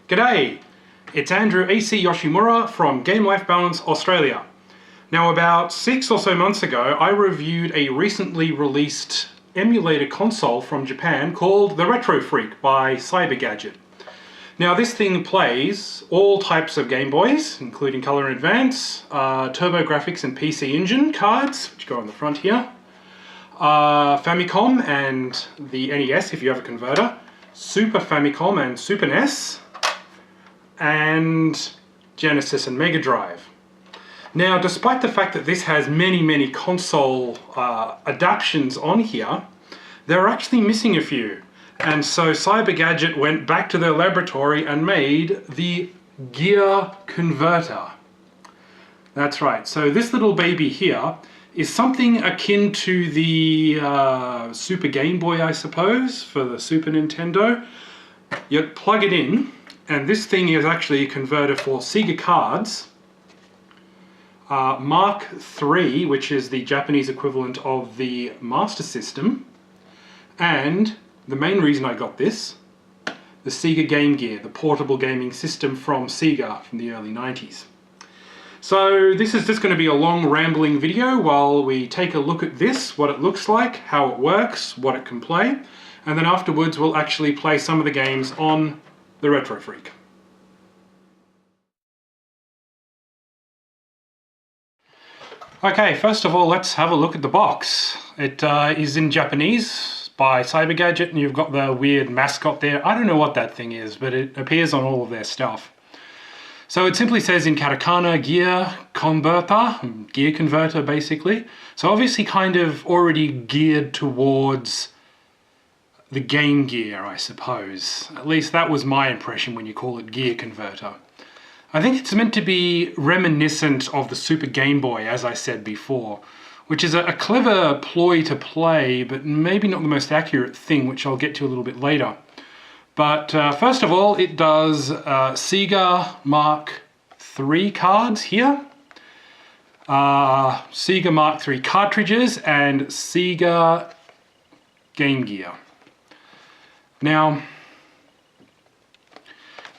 G'day, it's Andrew AC Yoshimura from Game Life Balance Australia. Now about 6 or so months ago I reviewed a recently released emulator console from Japan called the Retro Freak by Cybergadget. Now this thing plays all types of Game Boys, including Color and Advance, TurboGrafx and PC Engine cards, which go on the front here, Famicom and the NES if you have a converter, Super Famicom and Super NES, and Genesis and Mega Drive. Now, despite the fact that this has many console adaptions on here, they're actually missing a few. And so Cybergadget went back to their laboratory and made the Gear Converter. That's right, so this little baby here is something akin to the Super Game Boy, I suppose, for the Super Nintendo. You plug it in, and this thing is actually a converter for Sega cards, Mark III, which is the Japanese equivalent of the Master System, and the main reason I got this, the Sega Game Gear, the portable gaming system from Sega from the early 90s. So this is just going to be a long rambling video while we take a look at this, what it looks like, how it works, what it can play, and then afterwards we'll actually play some of the games on the Retro Freak. Okay, first of all let's have a look at the box. It is in Japanese by Cybergadget, and you've got the weird mascot there. I don't know what that thing is, but it appears on all of their stuff. So it simply says in katakana, Gear Converter, Gear Converter basically. So obviously kind of already geared towards the Game Gear, I suppose. At least that was my impression when you call it Gear Converter. I think it's meant to be reminiscent of the Super Game Boy, as I said before, which is a clever ploy to play, but maybe not the most accurate thing, which I'll get to a little bit later. But first of all, it does Sega Mark III cards here, Sega Mark III cartridges, and Sega Game Gear. Now,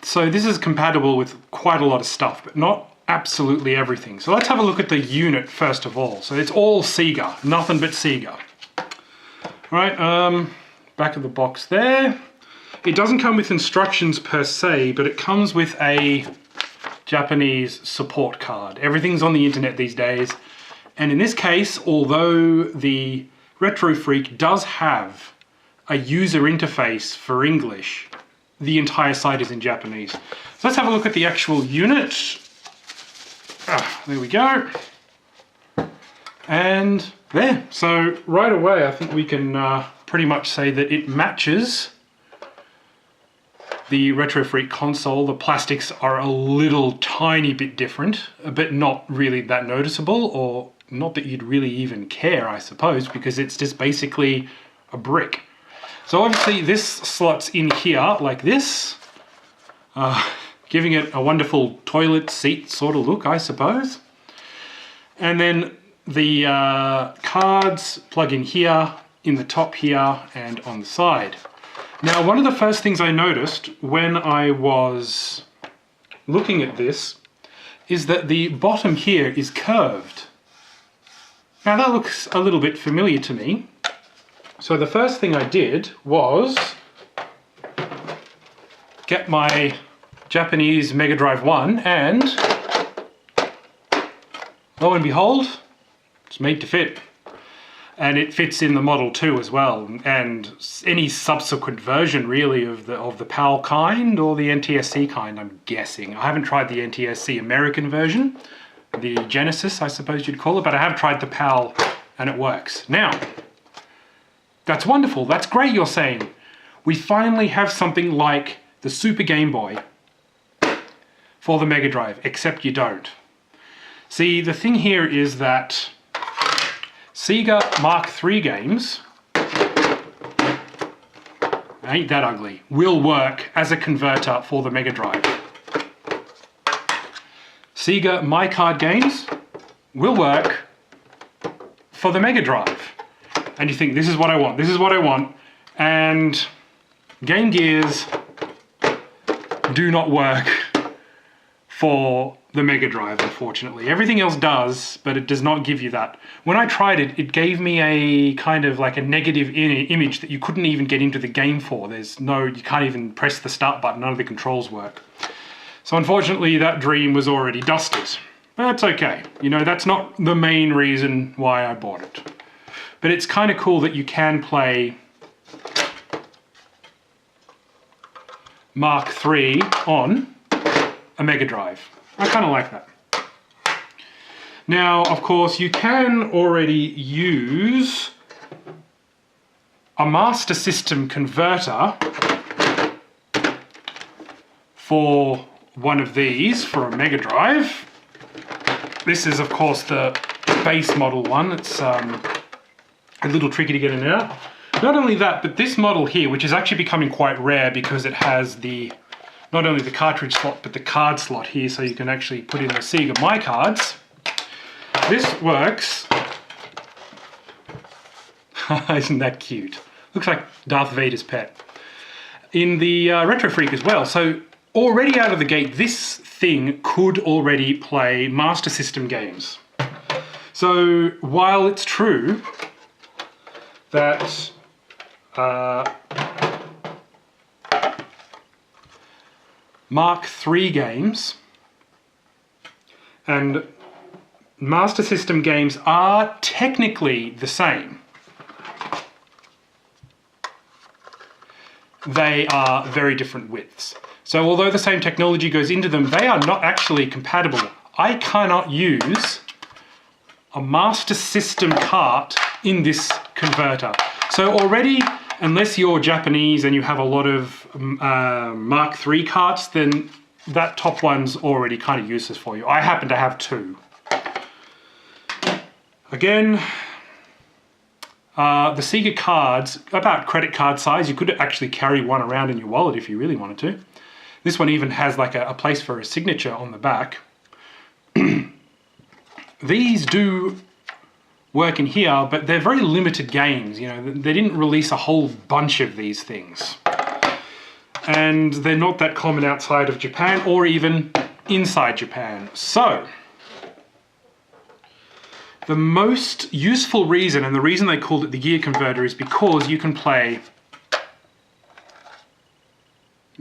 so this is compatible with quite a lot of stuff, but not absolutely everything. So let's have a look at the unit first of all. So it's all Sega, nothing but Sega. Right, back of the box there. It doesn't come with instructions per se, but it comes with a Japanese support card. Everything's on the internet these days. And in this case, although the Retro Freak does have a user interface for English, the entire site is in Japanese. So let's have a look at the actual unit. There we go. And there. So right away I think we can pretty much say that it matches the Retro Freak console. The plastics are a little tiny bit different, but not really that noticeable, or not that you'd really even care, I suppose, because it's just basically a brick. So obviously this slots in here like this, giving it a wonderful toilet seat sort of look, I suppose. And then the cards plug in here, in the top here, and on the side. Now, one of the first things I noticed when I was looking at this is that the bottom here is curved. Now that looks a little bit familiar to me. So the first thing I did was get my Japanese Mega Drive 1, and lo and behold, it's made to fit. And it fits in the Model 2 as well, and any subsequent version really of the PAL kind or the NTSC kind, I'm guessing. I haven't tried the NTSC American version, the Genesis I suppose you'd call it, but I have tried the PAL and it works. Now, that's wonderful, that's great, you're saying. We finally have something like the Super Game Boy for the Mega Drive, except you don't. See, the thing here is that Sega Mark III games, ain't that ugly, will work as a converter for the Mega Drive. Sega My Card games will work for the Mega Drive. And you think, this is what I want, and Game Gear's do not work for the Mega Drive, unfortunately. Everything else does, but it does not give you that. When I tried it, it gave me a kind of like a negative image that you couldn't even get into the game for. You can't even press the start button, none of the controls work. So unfortunately, that dream was already dusted. But that's okay. You know, that's not the main reason why I bought it. But it's kind of cool that you can play Mark III on a Mega Drive. I kind of like that. Now, of course, you can already use a Master System converter for one of these for a Mega Drive. This is, of course, the base model one. It's a little tricky to get in and out. Not only that, but this model here, which is actually becoming quite rare because it has not only the cartridge slot, but the card slot here, so you can actually put in the Sega My Cards. This works. Isn't that cute? Looks like Darth Vader's pet. In the Retro Freak as well. So already out of the gate, this thing could already play Master System games. So while it's true that Mark III games and Master System games are technically the same, they are very different widths. So although the same technology goes into them, they are not actually compatible. I cannot use a Master System cart in this converter. So already, unless you're Japanese and you have a lot of Mark III carts, then that top one's already kind of useless for you. I happen to have two. Again, the Sega cards, about credit card size, you could actually carry one around in your wallet if you really wanted to. This one even has like a place for a signature on the back. These do work in here, but they're very limited games. You know, they didn't release a whole bunch of these things. And they're not that common outside of Japan or even inside Japan. So, the most useful reason, and the reason they called it the gear converter, is because you can play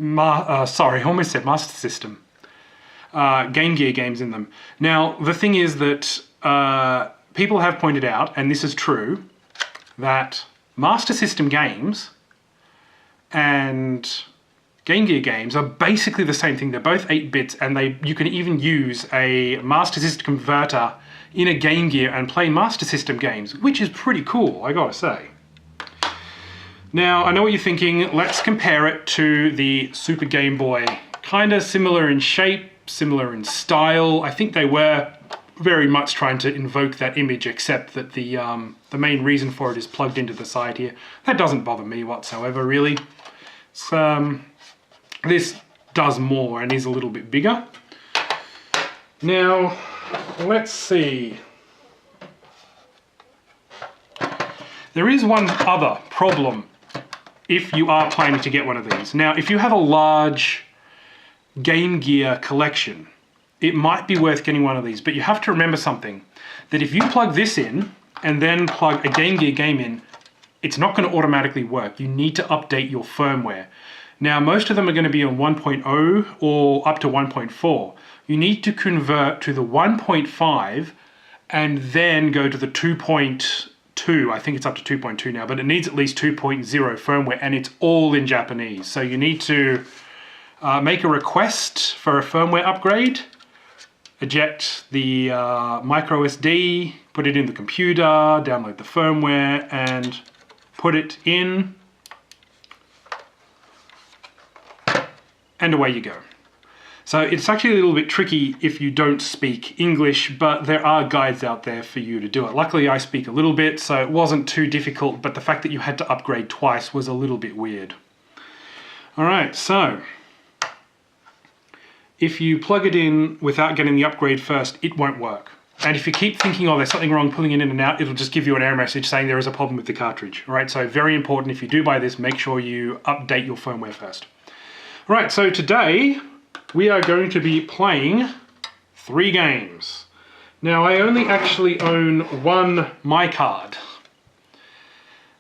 I almost said Master System. Game Gear games in them. Now, the thing is that people have pointed out, and this is true, that Master System games and Game Gear games are basically the same thing. They're both 8 bits, and you can even use a Master System converter in a Game Gear and play Master System games, which is pretty cool, I gotta say. Now, I know what you're thinking. Let's compare it to the Super Game Boy. Kind of similar in shape, similar in style. I think they were very much trying to invoke that image, except that the main reason for it is plugged into the side here. That doesn't bother me whatsoever, really. This does more and is a little bit bigger. Now, let's see. There is one other problem if you are planning to get one of these. Now, if you have a large Game Gear collection, it might be worth getting one of these, but you have to remember something, that if you plug this in and then plug a Game Gear game in, it's not going to automatically work. You need to update your firmware. Now, most of them are going to be on 1.0 or up to 1.4. You need to convert to the 1.5 and then go to the 2.2. I think it's up to 2.2 now, but it needs at least 2.0 firmware, and it's all in Japanese. So you need to make a request for a firmware upgrade, eject the micro SD, put it in the computer, download the firmware, and put it in, and away you go. So it's actually a little bit tricky if you don't speak English, but there are guides out there for you to do it. Luckily, I speak a little bit, so it wasn't too difficult, but the fact that you had to upgrade twice was a little bit weird. All right, so if you plug it in without getting the upgrade first, it won't work. And if you keep thinking, oh, there's something wrong pulling it in and out, it'll just give you an error message saying there is a problem with the cartridge. All right, so very important, if you do buy this, make sure you update your firmware first. Right, so today we are going to be playing 3 games. Now, I only actually own one My Card.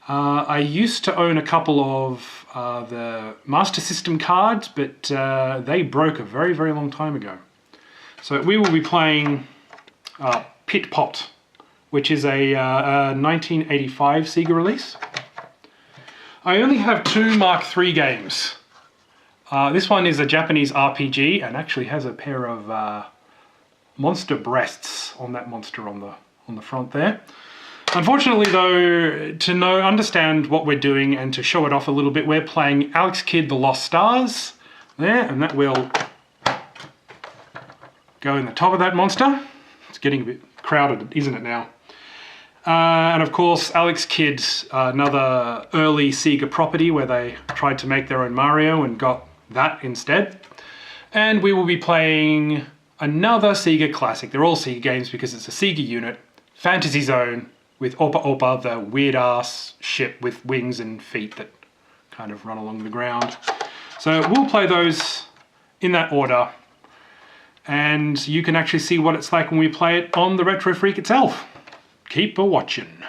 I used to own a couple of the Master System cards, but they broke a very, very long time ago. So we will be playing Pit Pot, which is a 1985 Sega release. I only have 2 Mark III games. This one is a Japanese RPG and actually has a pair of monster breasts on that monster on the front there. Unfortunately though, to understand what we're doing and to show it off a little bit, we're playing Alex Kidd The Lost Stars there, and that will go in the top of that monster. It's getting a bit crowded, isn't it now? And of course, Alex Kidd, another early Sega property where they tried to make their own Mario and got that instead. And we will be playing another Sega classic. They're all Sega games because it's a Sega unit, Fantasy Zone, with Opa Opa, the weird-ass ship with wings and feet that kind of run along the ground. So we'll play those in that order, and you can actually see what it's like when we play it on the Retro Freak itself. Keep a-watching.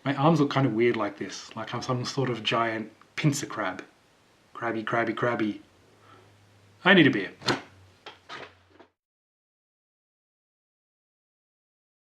My arms look kind of weird like this, like I'm some sort of giant pincer crab. Crabby, crabby, crabby. I need a beer.